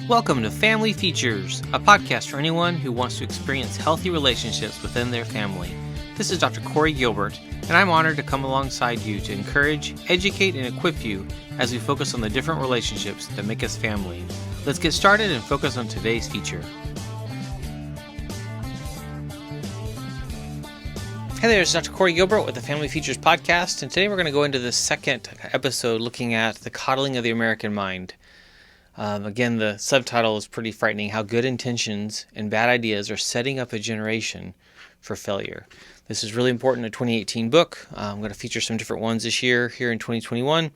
Welcome to Family Features, a podcast for anyone who wants to experience healthy relationships within their family. This is Dr. Corey Gilbert, and I'm honored to come alongside you to encourage, educate, and equip you as we focus on the different relationships that make us family. Let's get started and focus on today's feature. Hey there, it's Dr. Corey Gilbert with the Family Features podcast, and today we're going to go into the second episode looking at the coddling of the American mind. Again, the subtitle is pretty frightening, how good intentions and bad ideas are setting up a generation for failure. This is really important in a 2018 book. I'm going to feature some different ones this year here in 2021.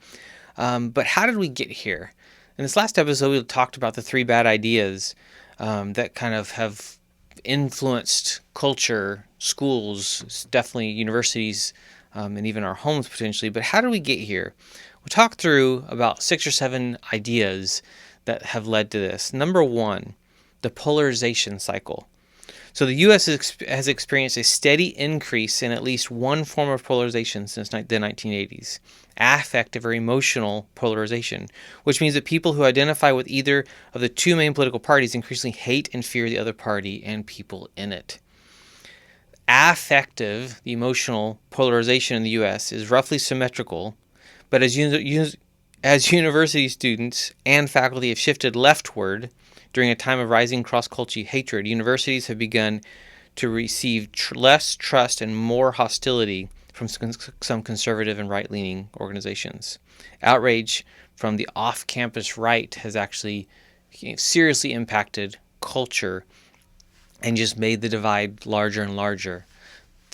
But how did we get here? In this last episode, we talked about the three bad ideas that kind of have influenced culture, schools, definitely universities, and even our homes potentially. But how did we get here? We talked through about 6 or 7 ideas that have led to this. Number one, the polarization cycle. So the U.S. has experienced a steady increase in at least one form of polarization since the 1980s, affective or emotional polarization, which means that people who identify with either of the two main political parties increasingly hate and fear the other party and people in it. Affective, the emotional polarization in the U.S. is roughly symmetrical, but as university students and faculty have shifted leftward during a time of rising cross-cultural hatred, universities have begun to receive less trust and more hostility from some conservative and right-leaning organizations. Outrage from the off-campus right has actually seriously impacted culture and just made the divide larger and larger.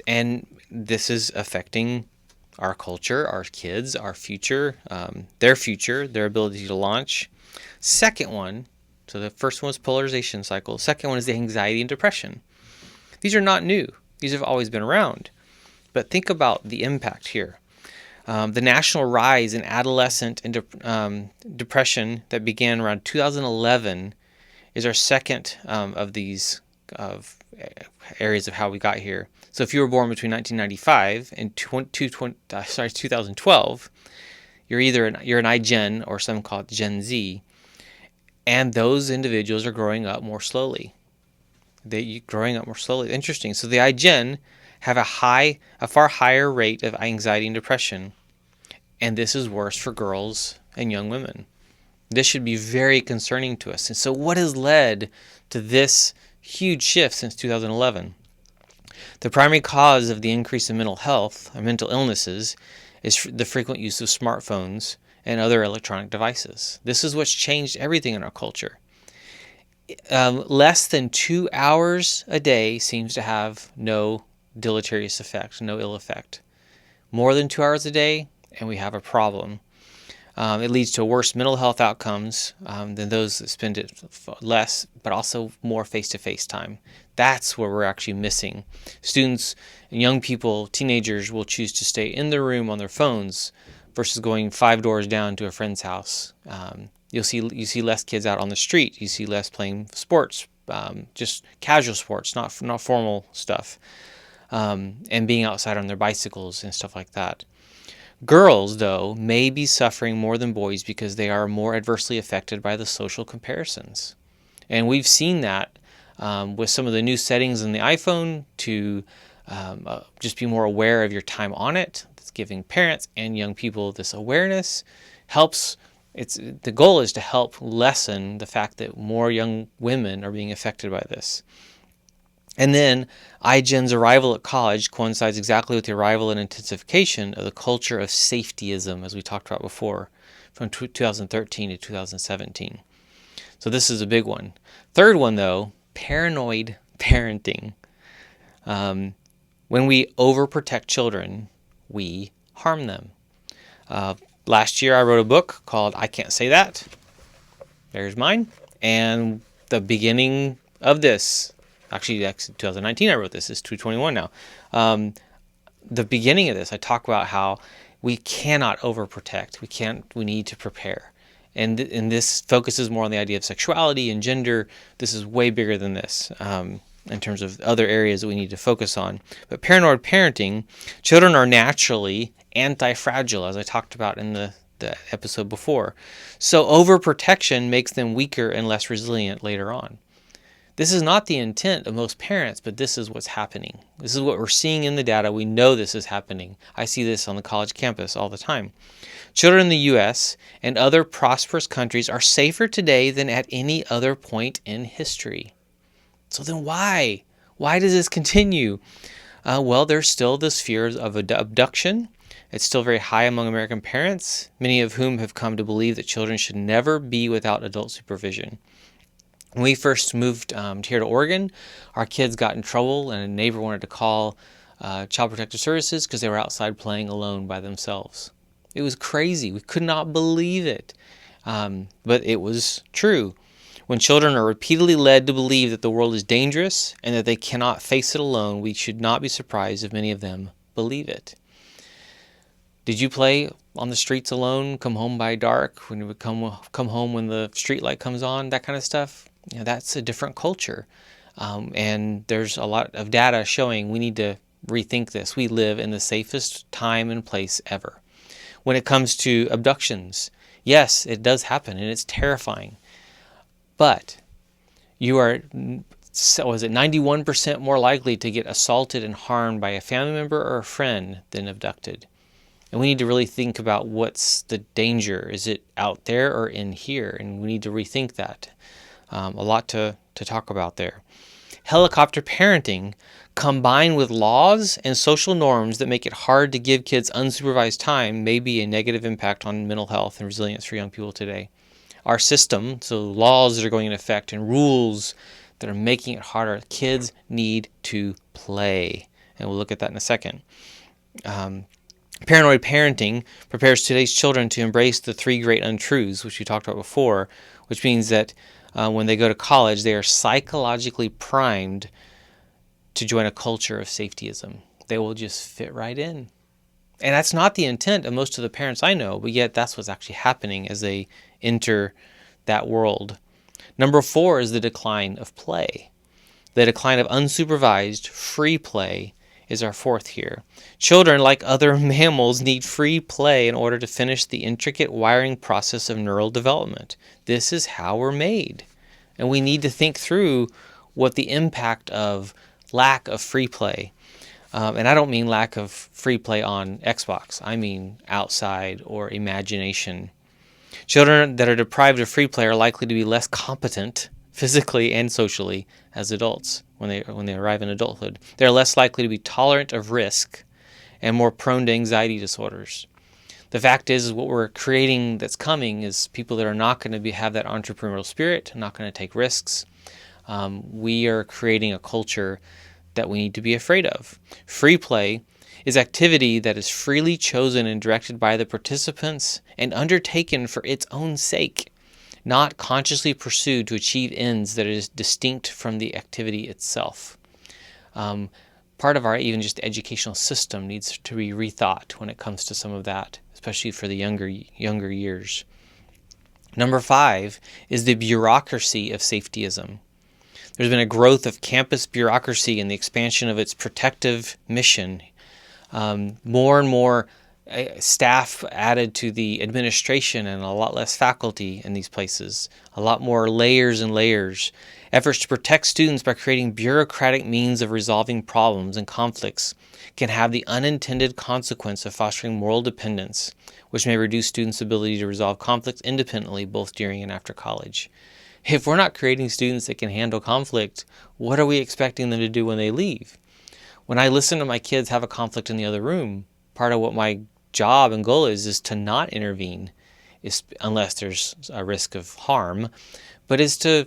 And this is affecting our culture, our kids, our future, their ability to launch. Second one, so the first one was polarization cycle. Second one is the anxiety and depression. These are not new. These have always been around. But think about the impact here. The national rise in adolescent and depression that began around 2011 is our second of these areas of how we got here. So if you were born between 1995 and 2012, you're an iGen or some call it Gen Z, and those individuals are growing up more slowly. Interesting. So the iGen have a far higher rate of anxiety and depression, and this is worse for girls and young women. This should be very concerning to us. And so what has led to this huge shift since 2011? The primary cause of the increase in mental health or mental illnesses is the frequent use of smartphones and other electronic devices. This is what's changed everything in our culture. Less than 2 hours a day seems to have no deleterious effect, no ill effect. More than 2 hours a day, and we have a problem. It leads to worse mental health outcomes than those that spend it less, but also more face-to-face time. That's where we're actually missing. Students and young people, teenagers, will choose to stay in their room on their phones versus going 5 doors down to a friend's house. You see less kids out on the street. You see less playing sports, just casual sports, not formal stuff, and being outside on their bicycles and stuff like that. Girls, though, may be suffering more than boys because they are more adversely affected by the social comparisons. And we've seen that with some of the new settings in the iPhone to just be more aware of your time on it. It's giving parents and young people this awareness. The goal is to help lessen the fact that more young women are being affected by this. And then iGen's arrival at college coincides exactly with the arrival and intensification of the culture of safetyism, as we talked about before, from 2013 to 2017. So this is a big one. Third one, though, paranoid parenting. When we overprotect children, we harm them. Last year I wrote a book called I Can't Say That. There's mine. And the beginning of this, actually 2019 I wrote this, it's 2021 now. The beginning of this, I talk about how we cannot overprotect. We need to prepare. And this focuses more on the idea of sexuality and gender. This is way bigger than this in terms of other areas that we need to focus on. But paranoid parenting, children are naturally anti-fragile, as I talked about in the the episode before. So overprotection makes them weaker and less resilient later on. This is not the intent of most parents, but this is what's happening. This is what we're seeing in the data. We know this is happening. I see this on the college campus all the time. Children in the U.S. and other prosperous countries are safer today than at any other point in history. So then why? Why does this continue? Well, there's still this fear of abduction. It's still very high among American parents, many of whom have come to believe that children should never be without adult supervision. When we first moved here to Oregon, our kids got in trouble and a neighbor wanted to call Child Protective Services because they were outside playing alone by themselves. It was crazy. We could not believe it. But it was true. When children are repeatedly led to believe that the world is dangerous and that they cannot face it alone, we should not be surprised if many of them believe it. Did you play on the streets alone, come home by dark, when you would come home when the street light comes on, that kind of stuff? You know, that's a different culture. And there's a lot of data showing we need to rethink this. We live in the safest time and place ever. When it comes to abductions, yes, it does happen and it's terrifying. But you are, 91% more likely to get assaulted and harmed by a family member or a friend than abducted. And we need to really think about what's the danger. Is it out there or in here? And we need to rethink that. A lot to talk about there. Helicopter parenting combined with laws and social norms that make it hard to give kids unsupervised time may be a negative impact on mental health and resilience for young people today. Our system, so laws that are going into effect and rules that are making it harder, kids need to play. And we'll look at that in a second. Paranoid parenting prepares today's children to embrace the three great untruths, which we talked about before, which means that when they go to college, they are psychologically primed to join a culture of safetyism. They will just fit right in. And that's not the intent of most of the parents I know, but yet that's what's actually happening as they enter that world. Number 4 is the decline of play. The decline of unsupervised, free play is our 4th here. Children, like other mammals, need free play in order to finish the intricate wiring process of neural development. This is how we're made. And we need to think through what the impact of lack of free play. And I don't mean lack of free play on Xbox. I mean outside or imagination. Children that are deprived of free play are likely to be less competent physically and socially as adults when they arrive in adulthood. They're less likely to be tolerant of risk and more prone to anxiety disorders. The fact is what we're creating that's coming is people that are not going to have that entrepreneurial spirit, not going to take risks. We are creating a culture that we need to be afraid of. Free play is activity that is freely chosen and directed by the participants and undertaken for its own sake, not consciously pursued to achieve ends that is distinct from the activity itself. Part of our even just educational system needs to be rethought when it comes to some of that, especially for the younger years. Number 5 is the bureaucracy of safetyism. There's been a growth of campus bureaucracy and the expansion of its protective mission. More and more staff added to the administration and a lot less faculty in these places. A lot more layers and layers. Efforts to protect students by creating bureaucratic means of resolving problems and conflicts can have the unintended consequence of fostering moral dependence, which may reduce students' ability to resolve conflicts independently both during and after college. If we're not creating students that can handle conflict, what are we expecting them to do when they leave? When I listen to my kids have a conflict in the other room, part of what my job and goal is to not intervene, unless there's a risk of harm, but is to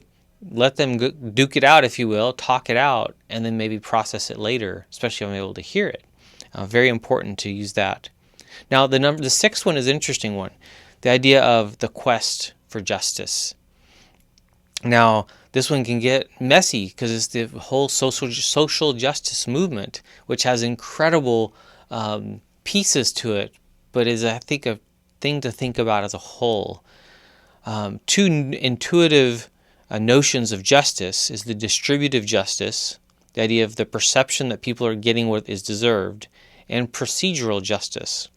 let them duke it out, if you will, talk it out, and then maybe process it later, especially if I'm able to hear it. Very important to use that. Now, the 6th one is an interesting one, the idea of the quest for justice. Now, this one can get messy because it's the whole social justice movement, which has incredible pieces to it, but is, I think, a thing to think about as a whole. Two intuitive notions of justice is the distributive justice, the idea of the perception that people are getting what is deserved, and procedural justice,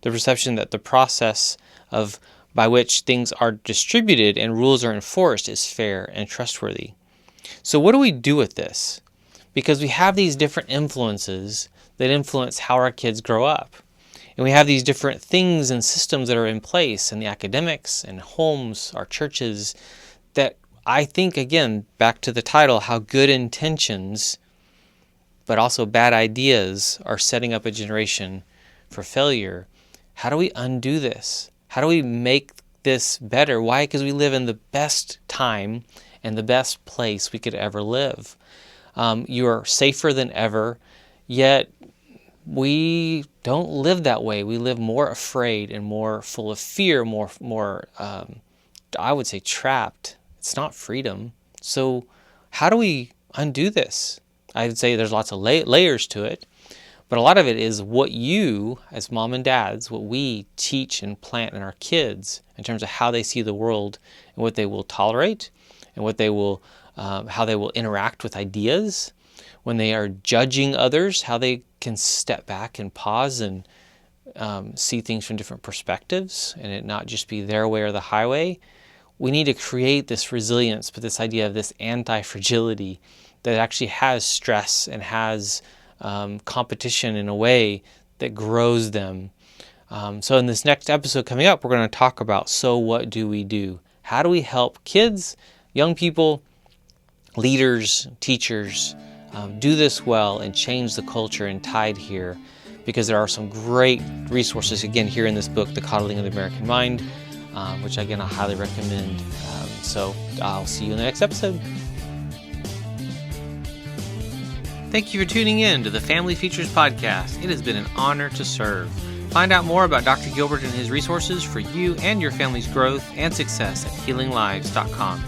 the perception that the process of by which things are distributed and rules are enforced is fair and trustworthy. So what do we do with this? Because we have these different influences that influence how our kids grow up. And we have these different things and systems that are in place in the academics and homes, our churches, that I think, again, back to the title, how good intentions, but also bad ideas are setting up a generation for failure. How do we undo this? How do we make this better? Why? Because we live in the best time and the best place we could ever live. You are safer than ever, yet we don't live that way. We live more afraid and more full of fear, more I would say trapped. It's not freedom. So how do we undo this? I would say there's lots of layers to it. But a lot of it is what you, as mom and dads, what we teach and plant in our kids in terms of how they see the world and what they will tolerate and what they will, how they will interact with ideas. When they are judging others, how they can step back and pause and see things from different perspectives and it not just be their way or the highway. We need to create this resilience, but this idea of this anti-fragility that actually has stress and has competition in a way that grows them. So in this next episode coming up, we're going to talk about, so what do we do? How do we help kids, young people, leaders, teachers, do this well and change the culture and tide here? Because there are some great resources, again, here in this book, The Coddling of the American Mind, which again, I highly recommend. So I'll see you in the next episode. Thank you for tuning in to the Family Features Podcast. It has been an honor to serve. Find out more about Dr. Gilbert and his resources for you and your family's growth and success at healinglives.com.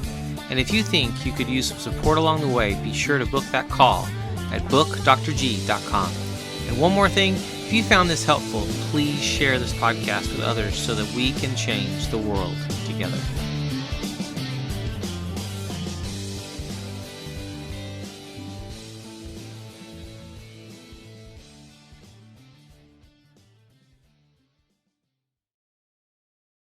And if you think you could use some support along the way, be sure to book that call at bookdrg.com. And one more thing, if you found this helpful, please share this podcast with others so that we can change the world together.